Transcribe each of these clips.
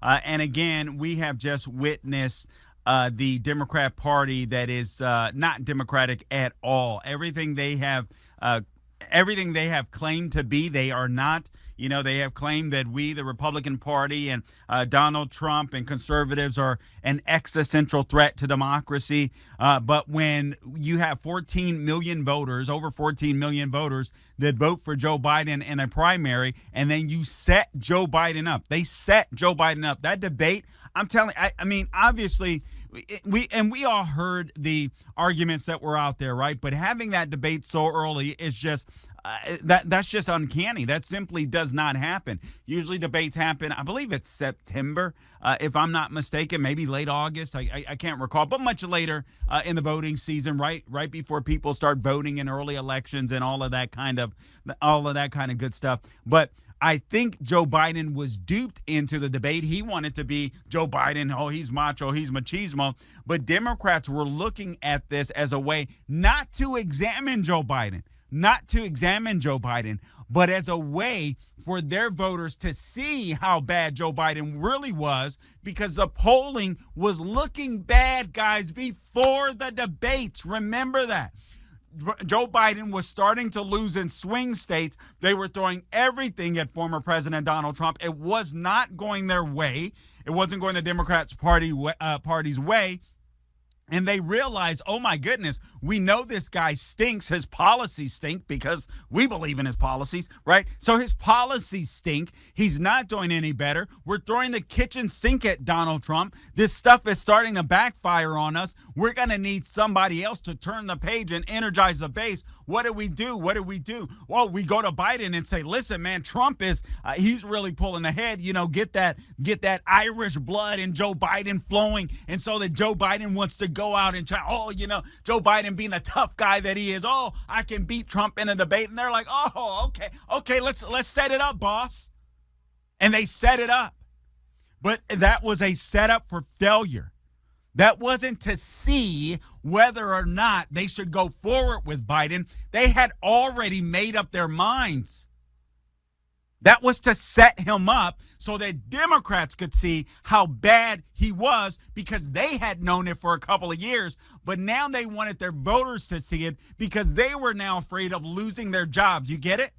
And again, we have just witnessed the Democrat Party that is not democratic at all. Everything they have claimed to be, they are not. You know, they have claimed that we, the Republican Party, and Donald Trump and conservatives are an existential threat to democracy. But when you have 14 million voters, over 14 million voters that vote for Joe Biden in a primary, and then you set Joe Biden up, they set Joe Biden up. That debate, I'm telling, I mean, obviously, we all heard the arguments that were out there, right? But having that debate so early is just that's just uncanny. That simply does not happen. Usually debates happen, I believe it's September, if I'm not mistaken, maybe late August. I can't recall, but much later in the voting season, right before people start voting in early elections and all of that kind of good stuff. But I think Joe Biden was duped into the debate. He wanted to be Joe Biden. Oh, he's macho, he's machismo. But Democrats were looking at this as a way not to examine Joe Biden, but as a way for their voters to see how bad Joe Biden really was, because the polling was looking bad, guys, before the debates. Remember that. Joe Biden was starting to lose in swing states. They were throwing everything at former President Donald Trump. It was not going their way. It wasn't going the Democrats' party's way. And they realized, oh, my goodness, we know this guy stinks. His policies stink because we believe in his policies, right? So his policies stink. He's not doing any better. We're throwing the kitchen sink at Donald Trump. This stuff is starting to backfire on us. We're going to need somebody else to turn the page and energize the base. What do we do? Well, we go to Biden and say, listen, man, Trump is, he's really pulling ahead. You know, get that Irish blood in Joe Biden flowing. And so that Joe Biden wants to go out and try, Joe Biden being the tough guy that he is. Oh, I can beat Trump in a debate. And they're like, oh, okay, let's set it up, boss. And they set it up. But that was a setup for failure. That wasn't to see whether or not they should go forward with Biden. They had already made up their minds. That was to set him up so that Democrats could see how bad he was, because they had known it for a couple of years. But now they wanted their voters to see it because they were now afraid of losing their jobs. You get it?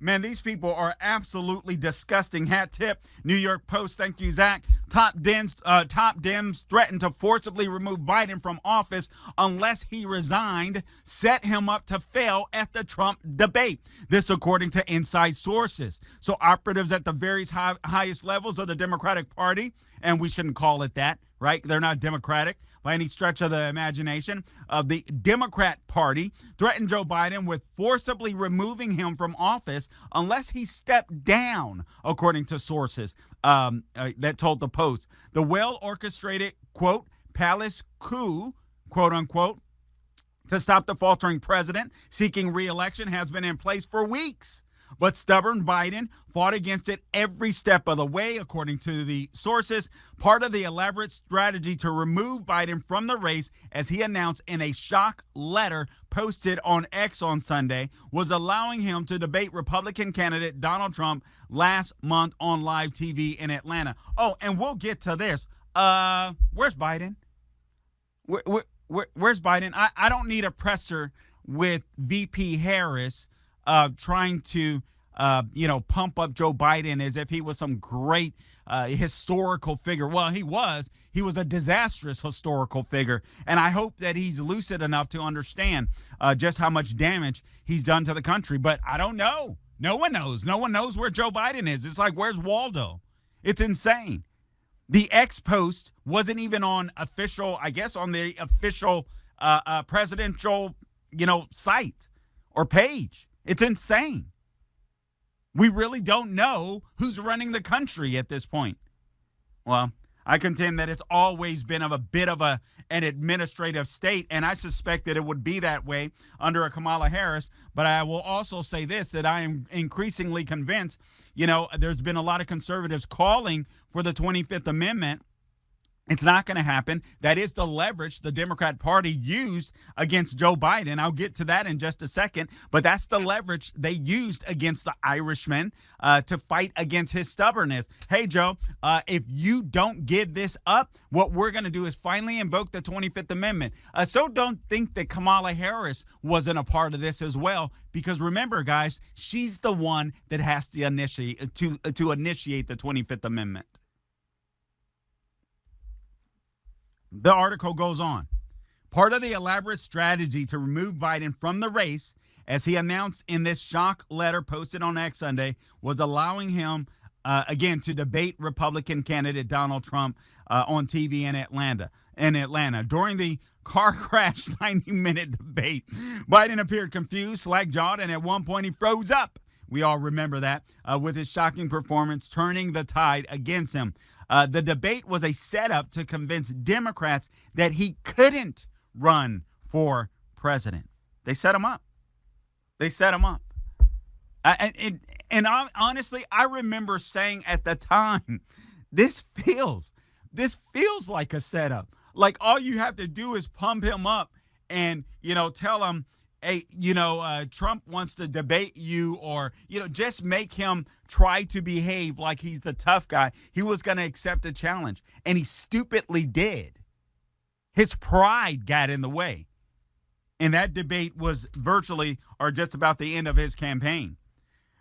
Man, these people are absolutely disgusting. Hat tip, New York Post. Thank you, Zach. Top Dems threatened to forcibly remove Biden from office unless he resigned, set him up to fail at the Trump debate. This according to inside sources. So operatives at the various highest levels of the Democratic Party, and we shouldn't call it that, right? They're not Democratic by any stretch of the imagination, of the Democrat Party, threatened Joe Biden with forcibly removing him from office unless he stepped down, according to sources that told the Post. The well-orchestrated, quote, palace coup, quote unquote, to stop the faltering president seeking re-election has been in place for weeks. But stubborn Biden fought against it every step of the way, according to the sources. Part of the elaborate strategy to remove Biden from the race, as he announced in a shock letter posted on X on Sunday, was allowing him to debate Republican candidate Donald Trump last month on live TV in Atlanta. Oh, and we'll get to this. Where's Biden? Where's Biden? I don't need a presser with VP Harris trying to, pump up Joe Biden as if he was some great historical figure. Well, he was a disastrous historical figure. And I hope that he's lucid enough to understand just how much damage he's done to the country. But I don't know. No one knows. No one knows where Joe Biden is. It's like, where's Waldo? It's insane. The X post wasn't even on the official presidential, site or page. It's insane. We really don't know who's running the country at this point. Well, I contend that it's always been a bit of an administrative state, and I suspect that it would be that way under a Kamala Harris. But I will also say this, that I am increasingly convinced, there's been a lot of conservatives calling for the 25th Amendment It's not going to happen. That is the leverage the Democrat Party used against Joe Biden. I'll get to that in just a second. But that's the leverage they used against the Irishman to fight against his stubbornness. Hey, Joe, if you don't give this up, what we're going to do is finally invoke the 25th Amendment. So don't think that Kamala Harris wasn't a part of this as well. Because remember, guys, she's the one that has to initiate the 25th Amendment. The article goes on. Part of the elaborate strategy to remove Biden from the race, as he announced in this shock letter posted on X Sunday, was allowing him, again, to debate Republican candidate Donald Trump on TV in Atlanta. During the car crash 90-minute debate, Biden appeared confused, slack-jawed, and at one point he froze up. We all remember that, with his shocking performance turning the tide against him. The debate was a setup to convince Democrats that he couldn't run for president. They set him up. Honestly, I remember saying at the time, this feels like a setup. Like all you have to do is pump him up and, tell him, hey, Trump wants to debate you, or, just make him try to behave like he's the tough guy. He was going to accept a challenge, and he stupidly did. His pride got in the way. And that debate was virtually or just about the end of his campaign.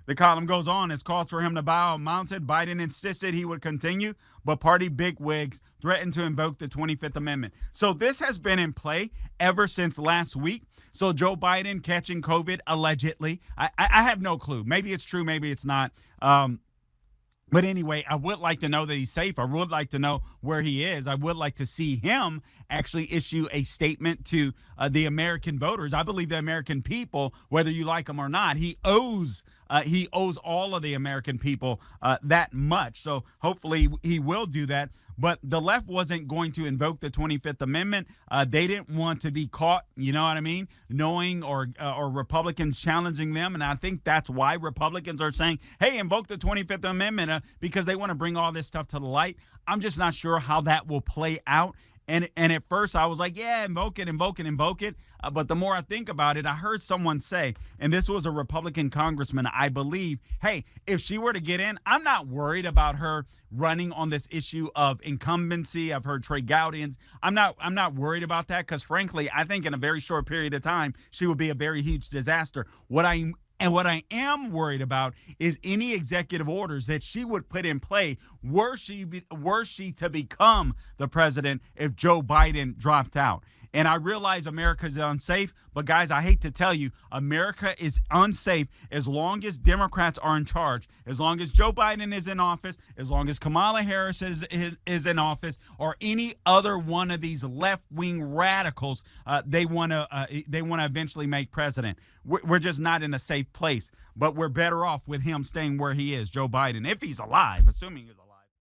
The column goes on. As calls for him to bow mounted, Biden insisted he would continue, but party bigwigs threatened to invoke the 25th Amendment. So this has been in play ever since last week. So Joe Biden catching COVID, allegedly. I have no clue. Maybe it's true, maybe it's not. But anyway, I would like to know that he's safe. I would like to know where he is. I would like to see him actually issue a statement to the American voters. I believe the American people, whether you like him or not, he owes all of the American people that much. So hopefully he will do that. But the left wasn't going to invoke the 25th Amendment. They didn't want to be caught, you know what I mean, knowing or Republicans challenging them. And I think that's why Republicans are saying, hey, invoke the 25th Amendment, because they want to bring all this stuff to the light. I'm just not sure how that will play out. And at first I was like, yeah, invoke it. But the more I think about it, I heard someone say, and this was a Republican congressman, I believe, hey, if she were to get in, I'm not worried about her running on this issue of incumbency. I've heard Trey Gowdians. I'm not worried about that because, frankly, I think in a very short period of time, she will be a very huge disaster. What I am worried about is any executive orders that she would put in play were she to become the president if Joe Biden dropped out. And I realize America is unsafe, but guys, I hate to tell you, America is unsafe as long as Democrats are in charge, as long as Joe Biden is in office, as long as Kamala Harris is in office, or any other one of these left-wing radicals they want to eventually make president. We're just not in a safe place, but we're better off with him staying where he is, Joe Biden, if he's alive, assuming he's alive.